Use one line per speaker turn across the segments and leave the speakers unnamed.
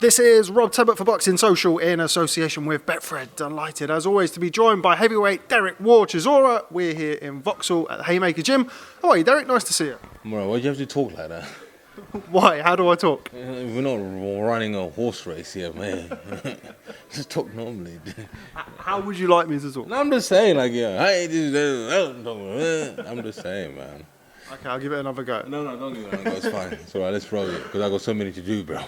This is Rob Tebbutt for Boxing Social in association with Betfred. Delighted, as always, to be joined by heavyweight Derek Chisora. We're here in Vauxhall at the Haymaker Gym. How are you, Derek? Nice to see you.
Bro, why'd you have to talk like that?
Why? How do I talk?
We're not running a horse race here, man. Just talk normally.
How would you like me to talk?
No, I'm just saying, like, yeah. I'm just saying, man.
Okay, I'll give it another go.
No, don't give it another go. It's fine. It's all right, let's roll it. Because I got so many to do, bro.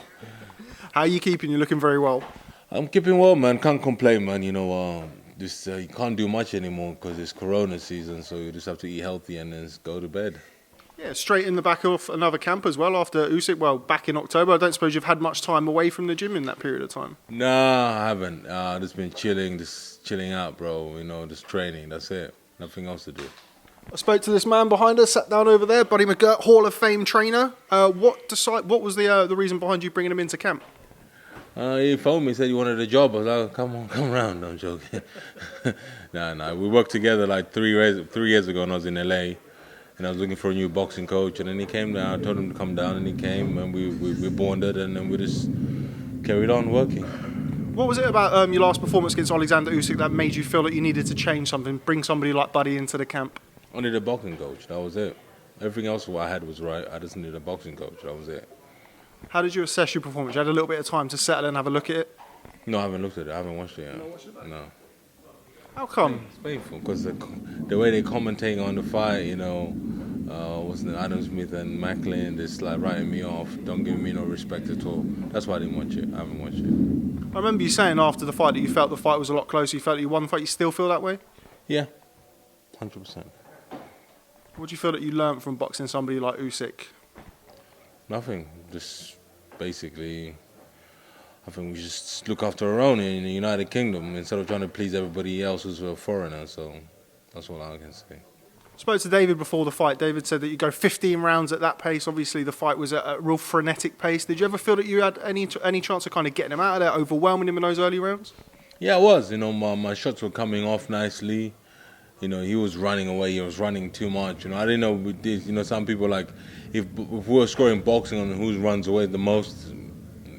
How are you keeping? You're looking very well.
I'm keeping well, man. Can't complain, man. You know, you can't do much anymore because it's Corona season, so you just have to eat healthy and then go to bed.
Yeah, straight in the back of another camp as well after Usyk. Well, back in October. I don't suppose you've had much time away from the gym in that period of time.
Nah, I haven't. Just been chilling out, bro. You know, just training. That's it. Nothing else to do.
I spoke to this man behind us, sat down over there, Buddy McGirt, Hall of Fame trainer. What was the reason behind you bringing him into camp?
He phoned me, said he wanted a job. I was like, come around. No, I'm joking. Nah. We worked together like 3 years ago when I was in LA. And I was looking for a new boxing coach. And then he came down. I told him to come down, and he came. And we bonded, and then we just carried on working.
What was it about your last performance against Alexander Usyk that made you feel that you needed to change something, bring somebody like Buddy into the camp?
I needed a boxing coach. That was it. Everything else what I had was right. I just needed a boxing coach. That was it.
How did you assess your performance? You had a little bit of time to settle and have a look at it?
No, I haven't looked at it. I haven't watched it yet.
You not watched it?
No.
How come?
It's painful because the way they're commentating on the fight, you know, wasn't Adam Smith and Macklin, just like writing me off, don't give me no respect at all. That's why I didn't watch it. I haven't watched it.
I remember you saying after the fight that you felt the fight was a lot closer. You felt that you won the fight. You still feel that way?
Yeah, 100%.
What do you feel that you learnt from boxing somebody like Usyk?
Nothing. Just basically, I think we just look after our own in the United Kingdom instead of trying to please everybody else who's a foreigner. So that's all I can say.
I spoke to David before the fight. David said that you go 15 rounds at that pace. Obviously, the fight was at a real frenetic pace. Did you ever feel that you had any chance of kind of getting him out of there, overwhelming him in those early rounds?
Yeah, I was. You know, my shots were coming off nicely. You know, he was running away. He was running too much. You know, I didn't know with this. You know, some people like if we were scoring boxing on who runs away the most,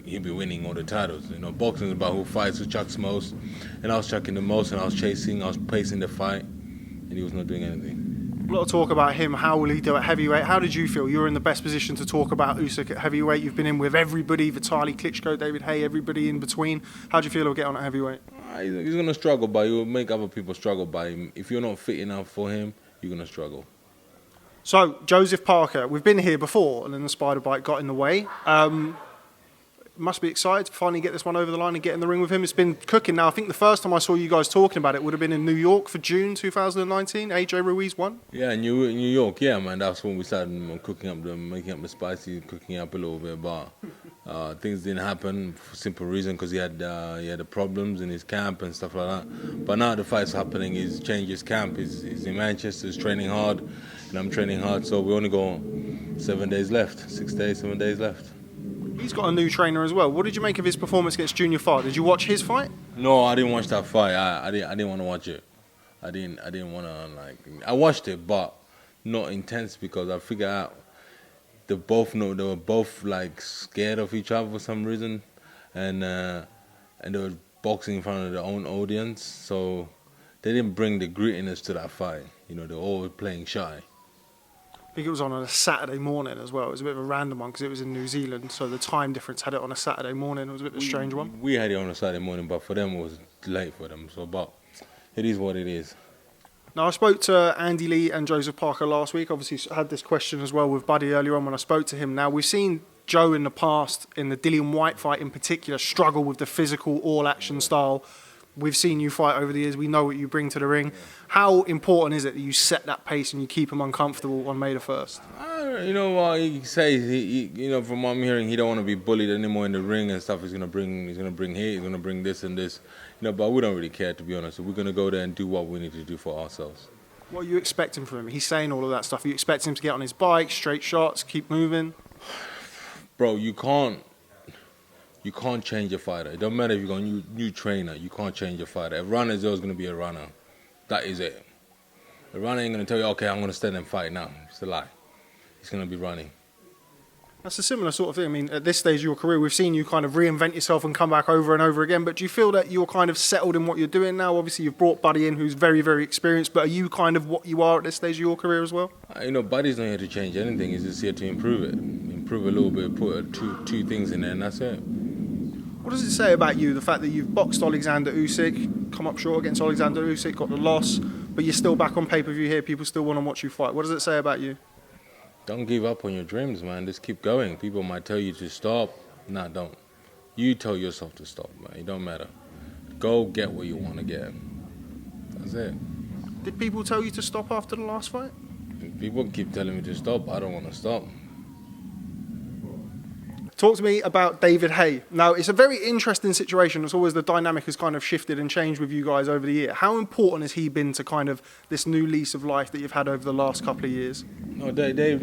he'd be winning all the titles. You know, boxing is about who fights, who chucks most. And I was chucking the most, and I was chasing, I was pacing the fight, and he was not doing anything.
A lot of talk about him. How will he do at heavyweight? How did you feel? You were in the best position to talk about Usyk at heavyweight. You've been in with everybody, Vitaly Klitschko, David Haye, everybody in between. How do you feel he'll get on at heavyweight?
He's going to struggle, but he will make other people struggle by him. If you're not fit enough for him, you're going to struggle.
So, Joseph Parker, we've been here before, and then the spider bite got in the way. Must be excited to finally get this one over the line and get in the ring with him. It's been cooking now. I think the first time I saw you guys talking about it would have been in New York for June 2019. AJ Ruiz won.
Yeah, New York. Yeah, man. That's when we started making up the spicy, cooking up a little bit. But things didn't happen for simple reason because he had the problems in his camp and stuff like that. But now the fight's happening. He's changed his camp. He's in Manchester. He's training hard, and I'm training hard. So we only got 7 days left. 6 days, 7 days left.
He's got a new trainer as well. What did you make of his performance against Junior Farr? Did you watch his fight?
No, I didn't watch that fight. I didn't want to watch it. I didn't want to like. I watched it, but not intense because I figured out they were both like scared of each other for some reason, and they were boxing in front of their own audience, so they didn't bring the grittiness to that fight. You know, they were all playing shy.
I think it was on a Saturday morning as well. It was a bit of a random one because it was in New Zealand, so the time difference had it on a Saturday morning. It was a bit of a strange one.
We had it on a Saturday morning, but for them it was late for them. So, but it is what it is.
Now, I spoke to Andy Lee and Joseph Parker last week. Obviously, I had this question as well with Buddy earlier on when I spoke to him. Now, we've seen Joe in the past, in the Dillian Whyte fight in particular, struggle with the physical all-action style. We've seen you fight over the years. We know what you bring to the ring. How important is it that you set that pace and you keep him uncomfortable on May the 1st?
You know what he says. You know, from what I'm hearing, he don't want to be bullied anymore in the ring and stuff. He's gonna bring heat. He's gonna bring this and this. You know, but we don't really care, to be honest. So we're gonna go there and do what we need to do for ourselves.
What are you expecting from him? He's saying all of that stuff. Are you expecting him to get on his bike, straight shots, keep moving?
Bro, you can't change a fighter. It don't matter if you got a new trainer. You can't change a fighter. A runner is always going to be a runner. That is it. A runner ain't going to tell you, okay, I'm going to stand and fight now. It's a lie. He's going to be running.
That's a similar sort of thing. I mean, at this stage of your career, we've seen you kind of reinvent yourself and come back over and over again. But do you feel that you're kind of settled in what you're doing now? Obviously, you've brought Buddy in, who's very, very experienced. But are you kind of what you are at this stage of your career as well?
Buddy's not here to change anything. He's just here to improve it. Improve a little bit, put two things in there, and that's it.
What does it say about you, the fact that you've boxed Alexander Usyk, come up short against Alexander Usyk, got the loss, but you're still back on pay-per-view here, people still want to watch you fight? What does it say about you?
Don't give up on your dreams, man. Just keep going. People might tell you to stop. Nah, don't. You tell yourself to stop, man. It don't matter. Go get what you want to get. That's it.
Did people tell you to stop after the last fight?
People keep telling me to stop. I don't want to stop.
Talk to me about David Haye. Now, it's a very interesting situation. It's always the dynamic has kind of shifted and changed with you guys over the year. How important has he been to kind of this new lease of life that you've had over the last couple of years?
No, David's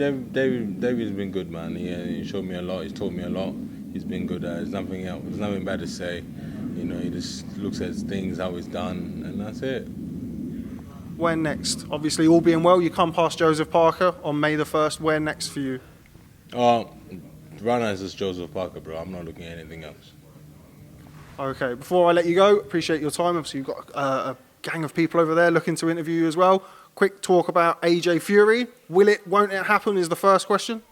been good, man. He showed me a lot. He's taught me a lot. He's been good. There's nothing else. There's nothing bad to say. He just looks at things, how it's done, and that's it.
When next? Obviously, all being well, you come past Joseph Parker on May the 1st. Where next for you?
Right now it's just Joseph Parker, bro. I'm not looking at anything else.
Okay, before I let you go, appreciate your time. Obviously, you've got a gang of people over there looking to interview you as well. Quick talk about AJ Fury. Won't it happen is the first question.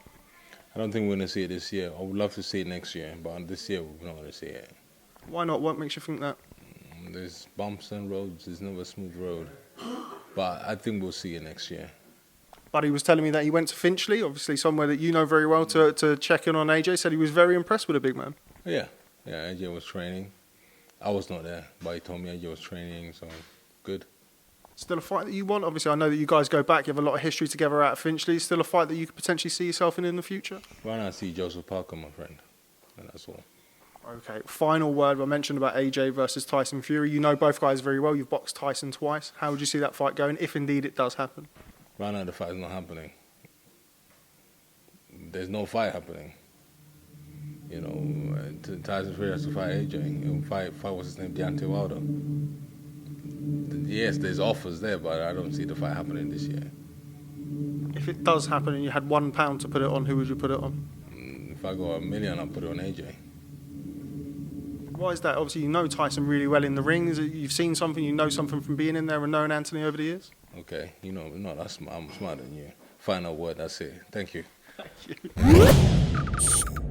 I don't think we're going to see it this year. I would love to see it next year, but this year we're not going to see it.
Why not? What makes you think that?
There's bumps and roads. There's never a smooth road. But I think we'll see it next year.
Buddy was telling me that he went to Finchley, obviously somewhere that you know very well, to check in on AJ. Said he was very impressed with the big man.
Yeah, AJ was training. I was not there, but he told me AJ was training, so good.
Still a fight that you want? Obviously, I know that you guys go back. You have a lot of history together out at Finchley. Still a fight that you could potentially see yourself in the future?
Why not see Joseph Parker, my friend? And that's all.
Okay, final word. I mentioned about AJ versus Tyson Fury. You know both guys very well. You've boxed Tyson twice. How would you see that fight going, if indeed it does happen?
Right now, the fight is not happening. There's no fight happening. Tyson Fury has to fight AJ. Fight what's his name, Deontay Wilder. Yes, there's offers there, but I don't see the fight happening this year.
If it does happen and you had £1 to put it on, who would you put it on?
If I go $1 million, I'll put it on AJ.
Why is that? Obviously, you know Tyson really well in the ring. You've seen something, you know something from being in there and knowing Anthony over the years?
Okay, I'm smarter than you. Final word, that's it. Thank you.
Thank you.